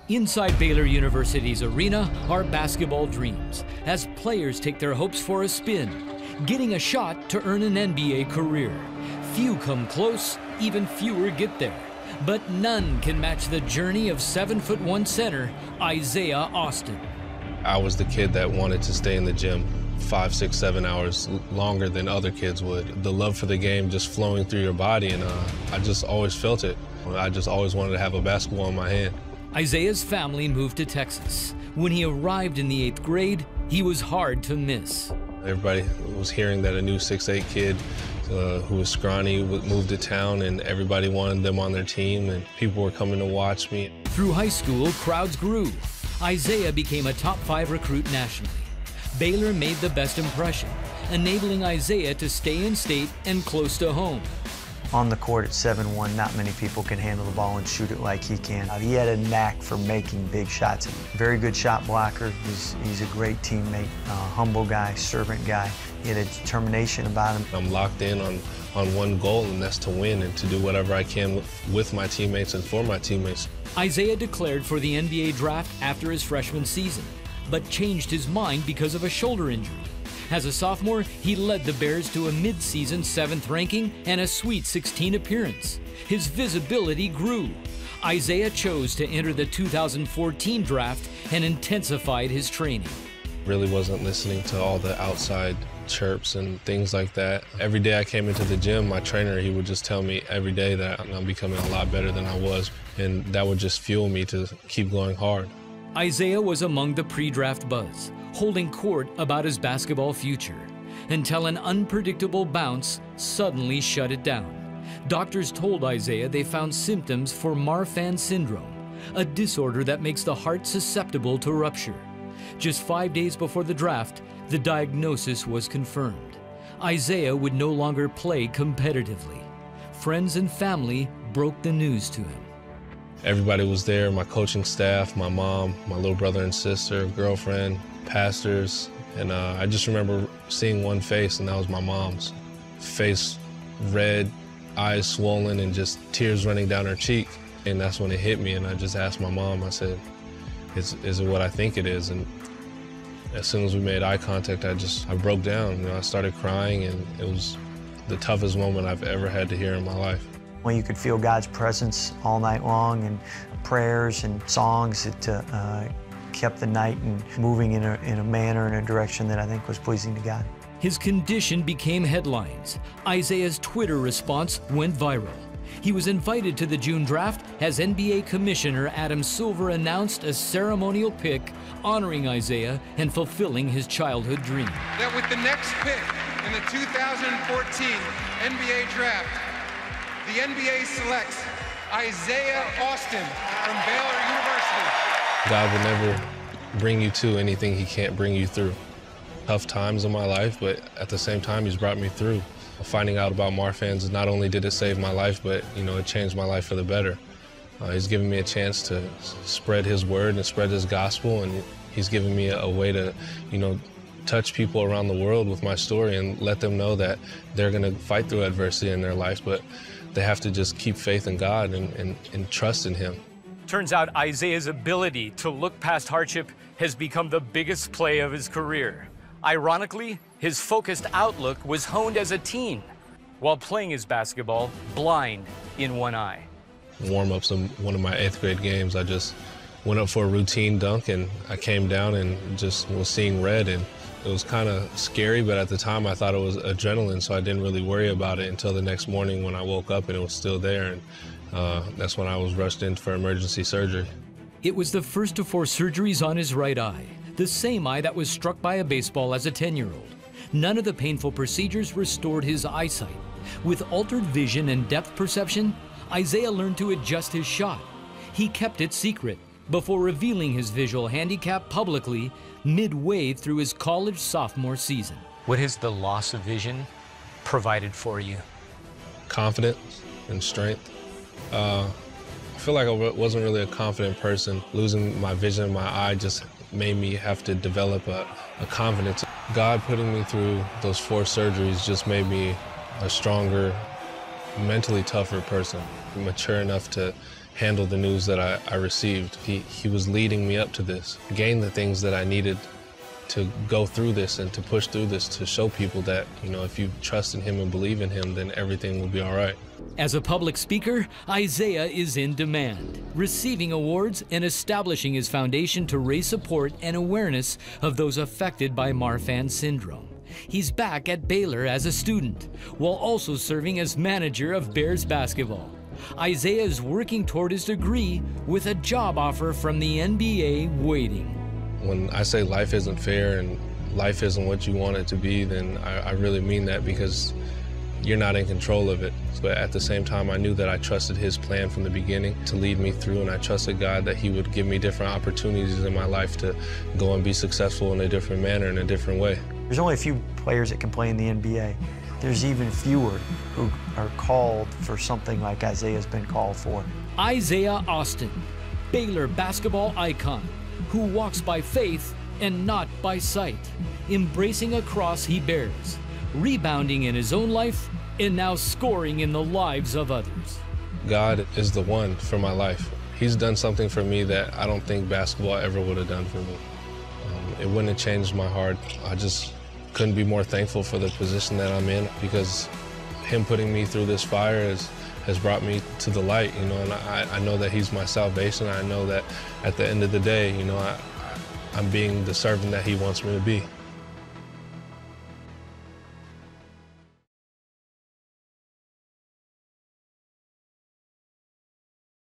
Inside Baylor University's arena are basketball dreams, as players take their hopes for a spin, getting a shot to earn an NBA career. Few come close, even fewer get there. But none can match the journey of 7'1" center, Isaiah Austin. I was the kid that wanted to stay in the gym 5, 6, 7 hours longer than other kids would. The love for the game just flowing through your body, and I just always felt it. I just always wanted to have a basketball in my hand. Isaiah's family moved to Texas. When he arrived in the 8th grade, he was hard to miss. Everybody was hearing that a new 6'8" kid who was scrawny moved to town, and everybody wanted them on their team, and people were coming to watch me. Through high school, crowds grew. Isaiah became a top 5 recruit nationally. Baylor made the best impression, enabling Isaiah to stay in state and close to home. On the court at 7'1", not many people can handle the ball and shoot it like he can. He had a knack for making big shots. Very good shot blocker. He's a great teammate, humble guy, servant guy. He had a determination about him. I'm locked in on one goal, and that's to win and to do whatever I can with my teammates and for my teammates. Isaiah declared for the NBA draft after his freshman season, but changed his mind because of a shoulder injury. As a sophomore, he led the Bears to a mid-season 7th ranking and a Sweet 16 appearance. His visibility grew. Isaiah chose to enter the 2014 draft and intensified his training. Really wasn't listening to all the outside chirps and things like that. Every day I came into the gym, my trainer, he would just tell me every day that I'm becoming a lot better than I was, and that would just fuel me to keep going hard. Isaiah was among the pre-draft buzz, holding court about his basketball future, until an unpredictable bounce suddenly shut it down. Doctors told Isaiah they found symptoms for Maran Syndrome, a disorder that makes the heart susceptible to rupture. Just 5 days before the draft, the diagnosis was confirmed. Isaiah would no longer play competitively. Friends and family broke the news to him. Everybody was there, my coaching staff, my mom, my little brother and sister, girlfriend, pastors, and I just remember seeing one face, and that was my mom's. Face red, eyes swollen, and just tears running down her cheek. And that's when it hit me, and I just asked my mom, I said, is it what I think it is? And as soon as we made eye contact, I broke down. You know, I started crying, and it was the toughest moment I've ever had to hear in my life. Well, you could feel God's presence all night long, and prayers and songs that kept the night and moving in a manner and a direction that I think was pleasing to God. His condition became headlines. Isaiah's Twitter response went viral. He was invited to the June draft as NBA Commissioner Adam Silver announced a ceremonial pick honoring Isaiah and fulfilling his childhood dream. That with the next pick in the 2014 NBA draft, the NBA selects Isaiah Austin from Baylor University. God will never bring you to anything he can't bring you through. Tough times in my life, but at the same time, he's brought me through. Finding out about Marfans, not only did it save my life, but it changed my life for the better. He's given me a chance to spread his word and spread his gospel, and he's given me a way to, touch people around the world with my story and let them know that they're going to fight through adversity in their life, but they have to just keep faith in God and trust in him. Turns out Isaiah's ability to look past hardship has become the biggest play of his career. Ironically, his focused outlook was honed as a teen, while playing his basketball blind in one eye. Warm-ups in one of my 8th grade games, I just went up for a routine dunk, and I came down and just was seeing red, and it was kind of scary, but at the time I thought it was adrenaline, so I didn't really worry about it until the next morning when I woke up and it was still there, and that's when I was rushed in for emergency surgery. It was the first of 4 surgeries on his right eye, the same eye that was struck by a baseball as a 10-year-old. None of the painful procedures restored his eyesight. With altered vision and depth perception, Isaiah learned to adjust his shot. He kept it secret before revealing his visual handicap publicly midway through his college sophomore season. What has the loss of vision provided for you? Confidence and strength. I feel like I wasn't really a confident person. Losing my vision in my eye just made me have to develop a confidence. God putting me through those 4 surgeries just made me a stronger, mentally tougher person, mature enough to handle the news that I received. He was leading me up to this, gain the things that I needed to go through this and to push through this, to show people that, you know, if you trust in him and believe in him, then everything will be all right. As a public speaker, Isaiah is in demand, receiving awards and establishing his foundation to raise support and awareness of those affected by Maran Syndrome. He's back at Baylor as a student, while also serving as manager of Bears basketball. Isaiah is working toward his degree with a job offer from the NBA waiting. When I say life isn't fair and life isn't what you want it to be, then I really mean that, because you're not in control of it. But at the same time, I knew that I trusted his plan from the beginning to lead me through, and I trusted God that he would give me different opportunities in my life to go and be successful in a different manner, in a different way. There's only a few players that can play in the NBA. There's even fewer who are called for something like Isaiah's been called for. Isaiah Austin, Baylor basketball icon, who walks by faith and not by sight, embracing a cross he bears, rebounding in his own life, and now scoring in the lives of others. God is the one for my life. He's done something for me that I don't think basketball ever would have done for me. It wouldn't have changed my heart. I just couldn't be more thankful for the position that I'm in, because him putting me through this fire has brought me to the light, you know, and I know that he's my salvation. I know that at the end of the day, you know, I'm being the servant that he wants me to be.